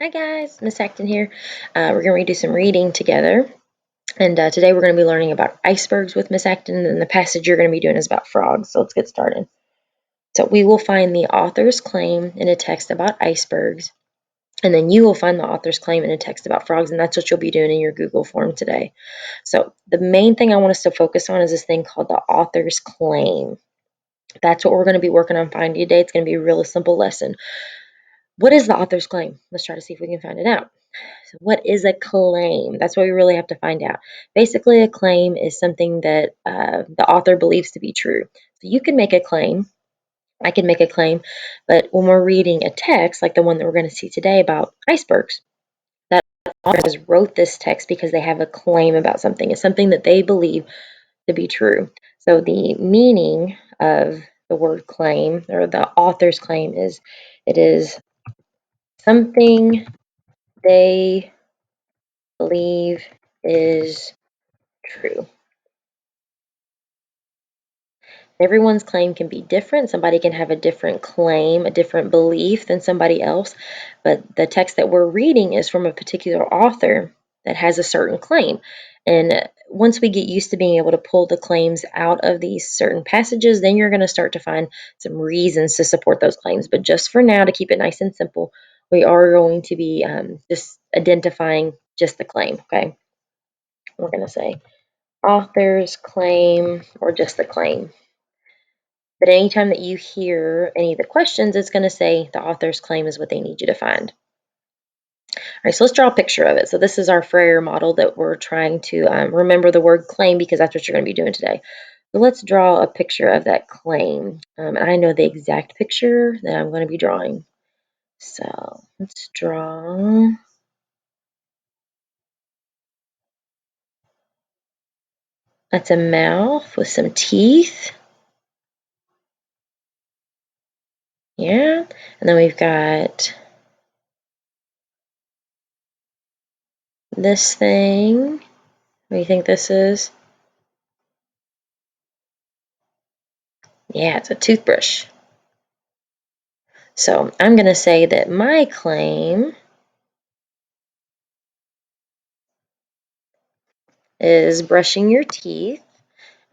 Hi guys, Miss Acton here. We're going to redo some reading together, and today we're going to be learning about icebergs with Miss Acton, and the passage you're going to be doing is about frogs. So let's get started. So we will find the author's claim in a text about icebergs, and then you will find the author's claim in a text about frogs, and that's what you'll be doing in your Google form today. So the main thing I want us to focus on is this thing called the author's claim. That's what we're going to be working on finding today. It's going to be a really simple lesson. What is the author's claim? Let's try to see if we can find it out. So what is a claim? That's what we really have to find out. Basically, a claim is something that the author believes to be true. So you can make a claim, I can make a claim, but when we're reading a text, like the one that we're going to see today about icebergs, that author wrote this text because they have a claim about something. It's something that they believe to be true. So the meaning of the word claim or the author's claim is it is something they believe is true. Everyone's claim can be different. Somebody can have a different claim, a different belief than somebody else, but the text that we're reading is from a particular author that has a certain claim. And once we get used to being able to pull the claims out of these certain passages, then you're going to start to find some reasons to support those claims. But just for now, to keep it nice and simple, we are going to be just identifying just the claim, okay? We're going to say author's claim or just the claim. But anytime that you hear any of the questions, it's going to say the author's claim is what they need you to find. All right, so let's draw a picture of it. So this is our Frayer model that we're trying to remember the word claim because that's what you're going to be doing today. So let's draw a picture of that claim. And I know the exact picture that I'm going to be drawing. So let's draw. That's a mouth with some teeth. Yeah. And then we've got this thing. What do you think this is? Yeah, it's a toothbrush. So I'm going to say that my claim is brushing your teeth.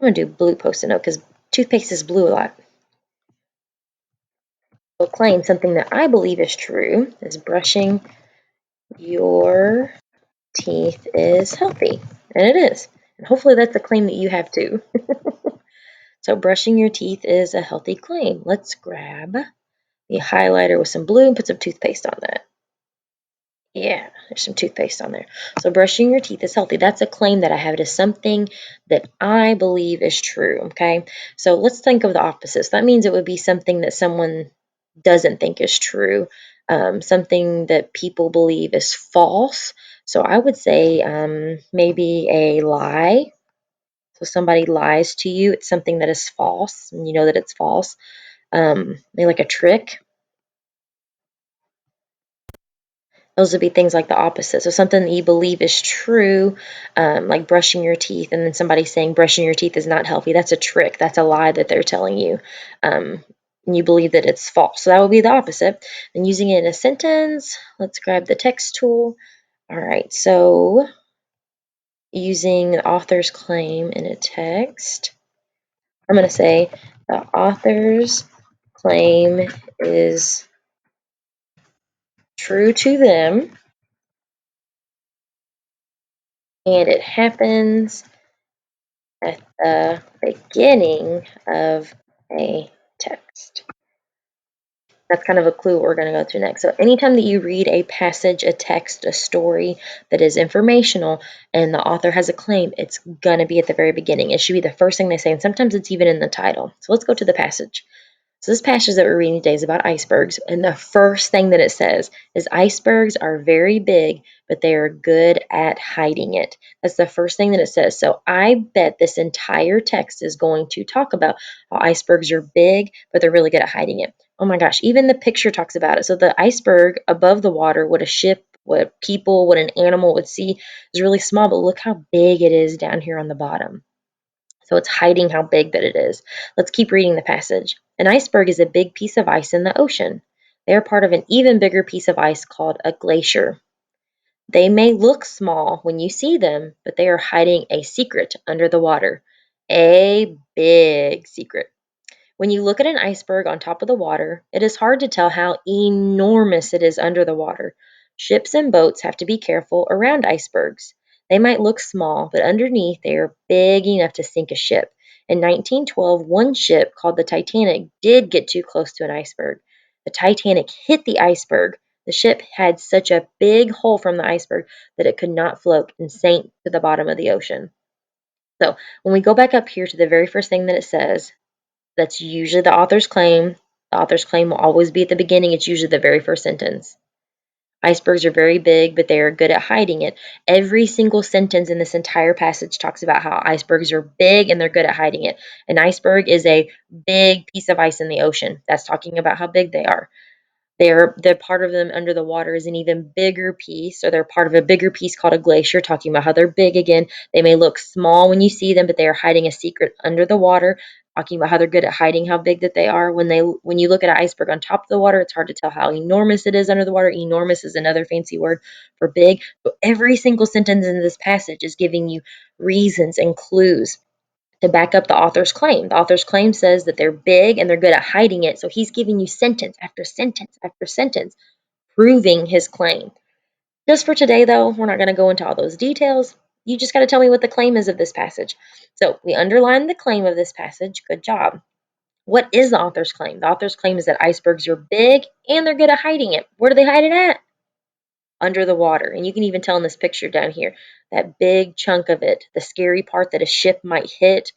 I'm going to do blue post-it note because toothpaste is blue a lot. So claim something that I believe is true is brushing your teeth is healthy. And it is. And hopefully that's a claim that you have too. So brushing your teeth is a healthy claim. Let's grab the highlighter with some blue and put some toothpaste on that. Yeah, there's some toothpaste on there. So brushing your teeth is healthy. That's a claim that I have. It is something that I believe is true, okay? So let's think of the opposites. That means it would be something that someone doesn't think is true, something that people believe is false. So I would say maybe a lie. So somebody lies to you. It's something that is false, and you know that it's false. Maybe like a trick. Those would be things like the opposite. So something that you believe is true, like brushing your teeth, and then somebody saying brushing your teeth is not healthy. That's a trick. That's a lie that they're telling you. And you believe that it's false. So that would be the opposite. And using it in a sentence, let's grab the text tool. All right, so using the author's claim in a text, I'm going to say the author's claim is true to them, and it happens at the beginning of a text. That's kind of a clue what we're going to go through next. So anytime that you read a passage, a text, a story that is informational and the author has a claim, it's going to be at the very beginning. It should be the first thing they say, and sometimes it's even in the title. So let's go to the passage. So this passage that we're reading today is about icebergs, and the first thing that it says is icebergs are very big, but they are good at hiding it. That's the first thing that it says. So I bet this entire text is going to talk about how icebergs are big, but they're really good at hiding it. Oh my gosh, even the picture talks about it. So the iceberg above the water, what a ship, what people, what an animal would see is really small, but look how big it is down here on the bottom. So it's hiding how big that it is. Let's keep reading the passage. An iceberg is a big piece of ice in the ocean. They are part of an even bigger piece of ice called a glacier. They may look small when you see them, but they are hiding a secret under the water. A big secret. When you look at an iceberg on top of the water, it is hard to tell how enormous it is under the water. Ships and boats have to be careful around icebergs. They might look small, but underneath they are big enough to sink a ship. In 1912, one ship called the Titanic did get too close to an iceberg. The Titanic hit the iceberg. The ship had such a big hole from the iceberg that it could not float and sank to the bottom of the ocean. So, when we go back up here to the very first thing that it says, that's usually the author's claim. The author's claim will always be at the beginning. It's usually the very first sentence. Icebergs are very big, but they are good at hiding it. Every single sentence in this entire passage talks about how icebergs are big and they're good at hiding it. An iceberg is a big piece of ice in the ocean. That's talking about how big they are. They're part of them under the water is an even bigger piece, or they're part of a bigger piece called a glacier, talking about how they're big again. They may look small when you see them, but they are hiding a secret under the water, talking about how they're good at hiding how big that they are. When you look at an iceberg on top of the water, it's hard to tell how enormous it is under the water. Enormous is another fancy word for big. So every single sentence in this passage is giving you reasons and clues to back up the author's claim. The author's claim says that they're big and they're good at hiding it. So he's giving you sentence after sentence after sentence, proving his claim. Just for today, though, we're not going to go into all those details. You just got to tell me what the claim is of this passage. So we underlined the claim of this passage. Good job. What is the author's claim? The author's claim is that icebergs are big and they're good at hiding it. Where do they hide it at? Under the water. And you can even tell in this picture down here, that big chunk of it, the scary part that a ship might hit,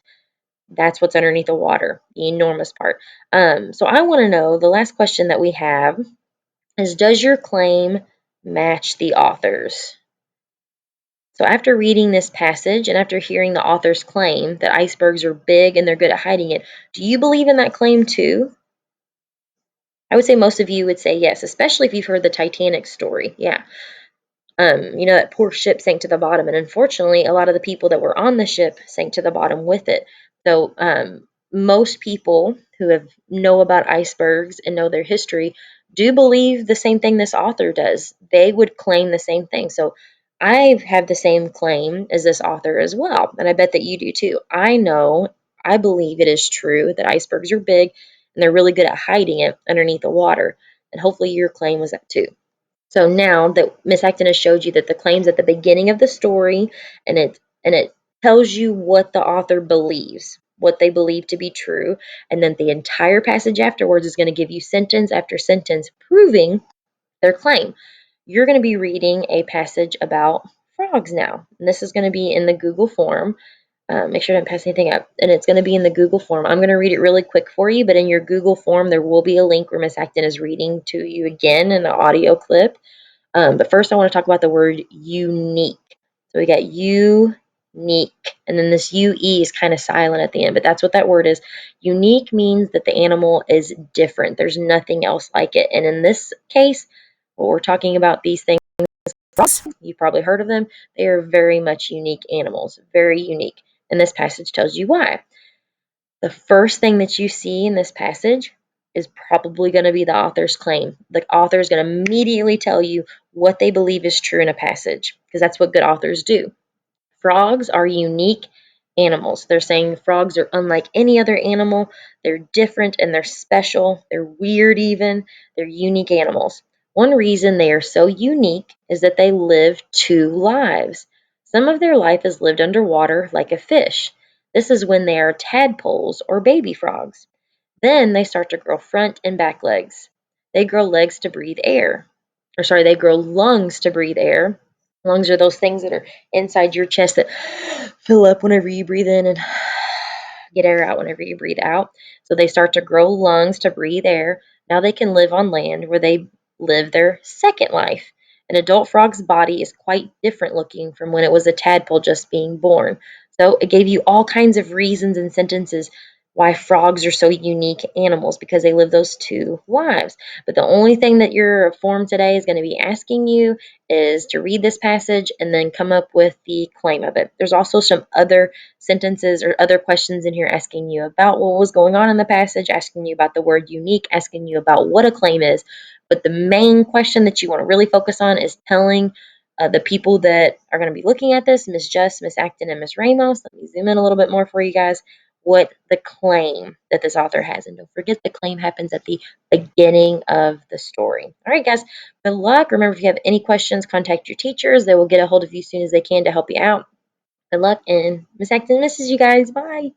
that's what's underneath the water, the enormous part. So I want to know, the last question that we have is, does your claim match the author's? So after reading this passage and after hearing the author's claim that icebergs are big and they're good at hiding it, do you believe in that claim too? I would say most of you would say yes, especially if you've heard the Titanic story. Yeah. That poor ship sank to the bottom, and unfortunately, a lot of the people that were on the ship sank to the bottom with it. So, most people who know about icebergs and know their history do believe the same thing this author does. They would claim the same thing. So, I have the same claim as this author as well, and I bet that you do too. I believe it is true that icebergs are big and they're really good at hiding it underneath the water, and hopefully your claim was that too. So now that Miss Acton has showed you that the claim's at the beginning of the story, and it tells you what the author believes, what they believe to be true, and then the entire passage afterwards is going to give you sentence after sentence proving their claim. You're going to be reading a passage about frogs now, and this is going to be in the Google form. Make sure I don't pass anything up, and it's going to be in the Google form. I'm going to read it really quick for you, but in your Google form, there will be a link where Miss Acton is reading to you again in an audio clip. But first, I want to talk about the word unique. So we got unique, and then this UE is kind of silent at the end, but that's what that word is. Unique means that the animal is different. There's nothing else like it. And in this case, what we're talking about, these things, you've probably heard of them. They are very much unique animals, very unique. And this passage tells you why. The first thing that you see in this passage is probably going to be the author's claim. The author is going to immediately tell you what they believe is true in a passage, because that's what good authors do. Frogs are unique animals. They're saying frogs are unlike any other animal. They're different and they're special. They're weird even. They're unique animals. One reason they are so unique is that they live two lives. Some of their life is lived underwater like a fish. This is when they are tadpoles or baby frogs. Then they start to grow front and back legs. They grow legs to breathe air. They grow lungs to breathe air. Lungs are those things that are inside your chest that fill up whenever you breathe in and get air out whenever you breathe out. So they start to grow lungs to breathe air. Now they can live on land where they live their second life. An adult frog's body is quite different looking from when it was a tadpole just being born. So it gave you all kinds of reasons and sentences why frogs are so unique animals, because they live those two lives. But the only thing that your form today is going to be asking you is to read this passage and then come up with the claim of it. There's also some other sentences or other questions in here asking you about what was going on in the passage, asking you about the word unique, asking you about what a claim is. But the main question that you want to really focus on is telling the people that are going to be looking at this, Miss Just, Miss Acton, and Miss Ramos. Let me zoom in a little bit more for you guys. What the claim that this author has. And don't forget, the claim happens at the beginning of the story. All right, guys, good luck. Remember, if you have any questions, contact your teachers. They will get a hold of you as soon as they can to help you out. Good luck, and Miss Acton misses you guys. Bye.